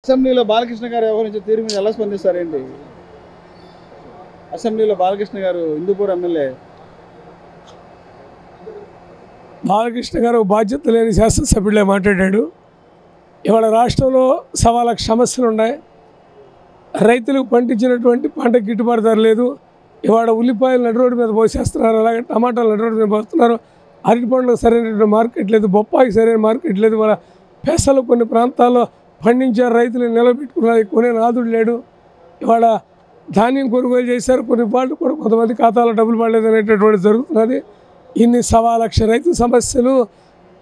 అసెంబ్లీలో బాలకృష్ణ గారు వ్యవహరించే తీరు మీద ఎలా స్పందిస్తారేంటి? అసెంబ్లీలో బాలకృష్ణ గారు హిందూపూర్ ఎమ్మెల్యే బాలకృష్ణ గారు బాధ్యత లేని శాసనసభ్యులే మాట్లాడాడు. ఇవాళ రాష్ట్రంలో 1,00,000 సమస్యలు ఉన్నాయి. రైతులకు పండించినటువంటి పంటకు గిట్టుబాటు ధర లేదు. ఇవాళ ఉల్లిపాయలు నడి రోడ్డు మీద పోసేస్తున్నారు, అలాగే టమాటాలు నడి రోడ్డు మీద పోస్తున్నారు. అరటి పండ్లకు సరైనటువంటి మార్కెట్ లేదు, బొప్పాయికి సరైన మార్కెట్ లేదు. ఇవాళ పెసలు కొన్ని ప్రాంతాల్లో పండించారు, రైతులు నిలబెట్టుకున్నారు, కొనే నాదుడు లేడు. ఇవాళ ధాన్యం కొనుగోలు చేశారు, కొన్ని వాళ్ళు కూడా కొంతమంది ఖాతాలో డబ్బులు పడలేదు అనేటటువంటి జరుగుతున్నది. ఇన్ని 1,00,000 రైతు సమస్యలు,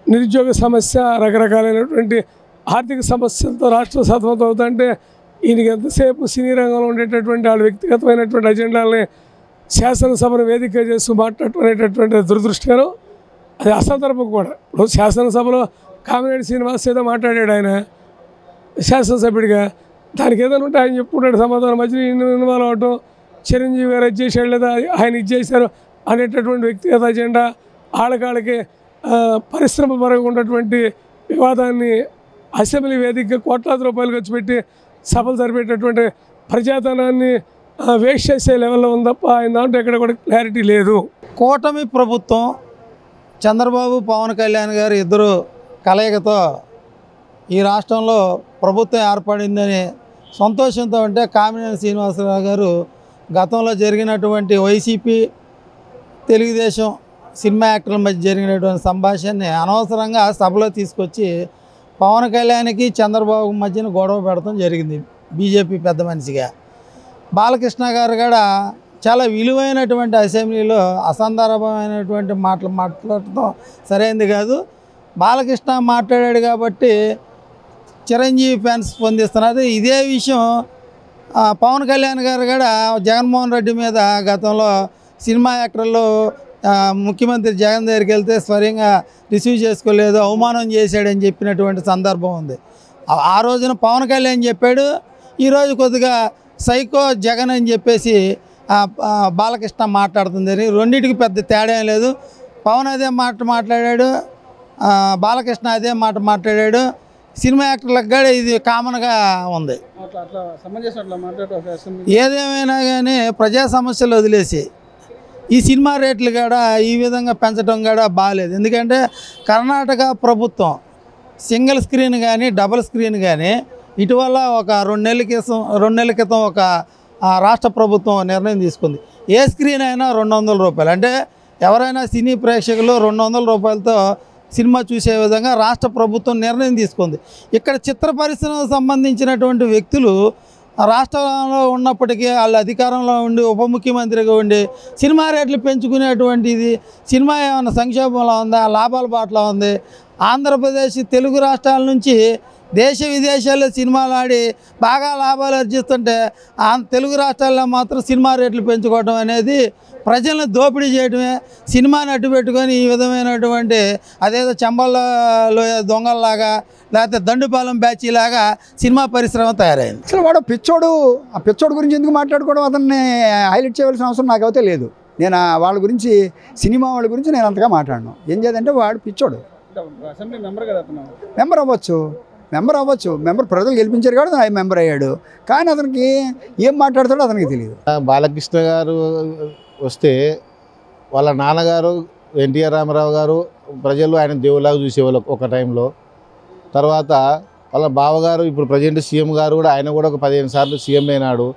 నిరుద్యోగ సమస్య, రకరకాలైనటువంటి ఆర్థిక సమస్యలతో రాష్ట్రం సతమతం అవుతుంటే ఈయనకి ఎంతసేపు సినీ రంగంలో ఉండేటటువంటి వాళ్ళ వ్యక్తిగతమైనటువంటి అజెండాలని శాసనసభను వేదిక చేస్తూ మాట్లాడటం అనేటటువంటి దురదృష్టకరం. అది అసందర్భం కూడా. ఇప్పుడు శాసనసభలో కామినేని శ్రీనివాస్ ఏదో మాట్లాడాడు ఆయన శాసనసభ్యుడిగా, దానికి ఏదైనా ఉంటే ఆయన చెప్పుకుంటాడు సమాధానం. మధ్యలో ఇన్వాల్వ్ అవటం, చిరంజీవి గారు అది చేశాడు లేదా ఆయన ఇది చేశారు అనేటటువంటి వ్యక్తిగత అజెండా, ఆళ్ళకాళ్ళకి పరిశ్రమ పరంగా ఉన్నటువంటి వివాదాన్ని అసెంబ్లీ వేదికగా కోట్లాది రూపాయలు ఖర్చు పెట్టి సభలు జరిపేటటువంటి ప్రజాధనాన్ని వేస్ట్ చేసే లెవెల్లో ఉంది తప్ప ఆయన దాంట్లో ఎక్కడ కూడా క్లారిటీ లేదు. కూటమి ప్రభుత్వం చంద్రబాబు పవన్ కళ్యాణ్ గారు ఇద్దరు కలయికతో ఈ రాష్ట్రంలో ప్రభుత్వం ఏర్పడిందని సంతోషంతో ఉంటే కామినేని శ్రీనివాసరావు గారు గతంలో జరిగినటువంటి వైసీపీ తెలుగుదేశం సినిమా యాక్టర్ల మధ్య జరిగినటువంటి సంభాషణని అనవసరంగా సభలో తీసుకొచ్చి పవన్ కళ్యాణ్కి చంద్రబాబు మధ్యన గొడవ పెడతాం జరిగింది బీజేపీ పెద్ద మనిషిగా. బాలకృష్ణ గారు కూడా చాలా విలువైనటువంటి అసెంబ్లీలో అసందర్భమైనటువంటి మాటలు మాట్లాడటం సరైనది కాదు. బాలకృష్ణ మాట్లాడాడు కాబట్టి చిరంజీవి ఫ్యాన్స్ స్పందిస్తున్నారు. ఇదే విషయం పవన్ కళ్యాణ్ గారు కూడా జగన్మోహన్ రెడ్డి మీద గతంలో సినిమా యాక్టర్లు ముఖ్యమంత్రి జగన్ దగ్గరికి వెళ్తే స్వయంగా రిసీవ్ చేసుకోలేదు, అవమానం చేశాడని చెప్పినటువంటి సందర్భం ఉంది. ఆ రోజున పవన్ కళ్యాణ్ చెప్పాడు, ఈరోజు కొద్దిగా సైకో జగన్ అని చెప్పేసి బాలకృష్ణ మాట్లాడుతుంది. రెండింటికి పెద్ద తేడా లేదు. పవన్ అదే మాట మాట్లాడాడు, బాలకృష్ణ అదే మాట మాట్లాడాడు. సినిమా యాక్టర్లకు కూడా ఇది కామన్గా ఉంది. ఏదేమైనా కానీ ప్రజా సమస్యలు వదిలేసి ఈ సినిమా రేట్లు కూడా ఈ విధంగా పెంచడం కూడా బాగాలేదు. ఎందుకంటే కర్ణాటక ప్రభుత్వం సింగిల్ స్క్రీన్ కానీ డబుల్ స్క్రీన్ కానీ ఇటీవల ఒక 2 నెలల క్రితం ఒక రాష్ట్ర ప్రభుత్వం నిర్ణయం తీసుకుంది. ఏ స్క్రీన్ అయినా 200 రూపాయలు, అంటే ఎవరైనా సినీ ప్రేక్షకులు 200 రూపాయలతో సినిమా చూసే విధంగా రాష్ట్ర ప్రభుత్వం నిర్ణయం తీసుకుంది. ఇక్కడ చిత్ర పరిశ్రమకు సంబంధించినటువంటి వ్యక్తులు రాష్ట్రంలో ఉన్నప్పటికీ వాళ్ళు అధికారంలో ఉండి ఉప ముఖ్యమంత్రిగా ఉండి సినిమా రేట్లు పెంచుకునేటువంటిది సినిమా ఏమైనా సంక్షోభంలో ఉందా, లాభాల బాటలో ఉంది? ఆంధ్రప్రదేశ్ తెలుగు రాష్ట్రాల నుంచి దేశ విదేశాల్లో సినిమాలు ఆడి బాగా లాభాలు ఆర్జిస్తుంటే తెలుగు రాష్ట్రాల్లో మాత్రం సినిమా రేట్లు పెంచుకోవడం అనేది ప్రజలను దోపిడీ చేయడమే. సినిమాని అడ్డు పెట్టుకొని ఈ విధమైనటువంటి అదేదో చంబల్లో దొంగల్లాగా లేకపోతే దండుపాలెం బ్యాచీలాగా సినిమా పరిశ్రమ తయారైంది. అసలు వాడు పిచ్చోడు. ఆ పిచ్చోడు గురించి ఎందుకు మాట్లాడుకోవడం, అతన్ని హైలైట్ చేయవలసిన అవసరం నాకైతే లేదు. నేను వాళ్ళ గురించి, సినిమా వాళ్ళ గురించి నేను అంతగా మాట్లాడను. ఏం చేయాలంటే వాడు పిచ్చోడు. మెంబర్ అవ్వచ్చు. మెంబర్ ప్రజలు గెలిపించారు కాబట్టి ఆయన మెంబర్ అయ్యాడు. కానీ అతనికి ఏం మాట్లాడతాడో అతనికి తెలియదు. బాలకృష్ణ గారు వస్తే వాళ్ళ నాన్నగారు ఎన్టీఆర్ రామారావు గారు ప్రజలు ఆయన దేవులాగా చూసేవాళ్ళు ఒక టైంలో. తర్వాత వాళ్ళ బావగారు ఇప్పుడు ప్రజెంట్ సీఎం గారు కూడా, ఆయన కూడా ఒక 15 సార్లు సీఎం అయినాడు.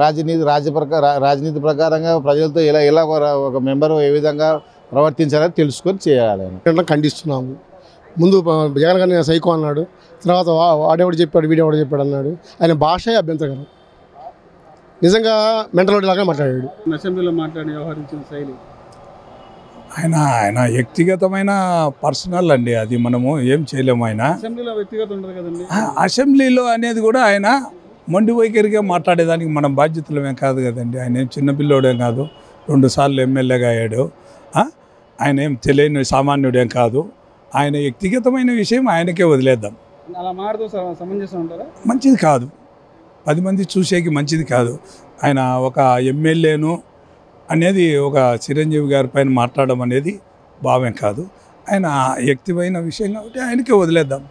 రాజనీతి ప్రకారంగా ప్రజలతో ఎలా ఒక మెంబరు ఏ విధంగా ప్రవర్తించాలని తెలుసుకొని చేయాలి. ఖండిస్తున్నాము. ముందు జగన్ గారిని సైకో అన్నాడు, తర్వాత వాడేవాడు చెప్పాడు వీడేవాడు చెప్పాడు అన్నాడు. ఆయన భాష అభ్యంతరకరం. నిజంగా మెంటల్ లాగా మాట్లాడాడు. అసెంబ్లీలో మాట్లాడి వ్యవహరించిన శైలి ఆయన వ్యక్తిగతమైన పర్సనల్ అండి, అది మనము ఏం చేయలేము. ఆయన అసెంబ్లీలో వ్యక్తిగత ఉండదు కదండి. అసెంబ్లీలో అనేది కూడా ఆయన మొండి వైఖరిగా మాట్లాడేదానికి మనం బాధ్యతలమేం కాదు కదండి. ఆయన ఏం చిన్నపిల్లోడేం కాదు, 2 సార్లు ఎమ్మెల్యేగా అయ్యాడు. ఆయన ఏం తెలియని సామాన్యుడేం కాదు. ఆయన వ్యక్తిగతమైన విషయం ఆయనకే వదిలేద్దాం. అలా మారుతూ సమంజసం ఉంటారా? మంచిది కాదు, 10 మంది చూసేకి మంచిది కాదు. ఆయన ఒక ఎమ్మెల్యేను అనేది ఒక చిరంజీవి గారి పైన మాట్లాడడం అనేది భావ్యం కాదు. ఆయన వ్యక్తిమైన విషయం కాబట్టి ఆయనకే వదిలేద్దాం.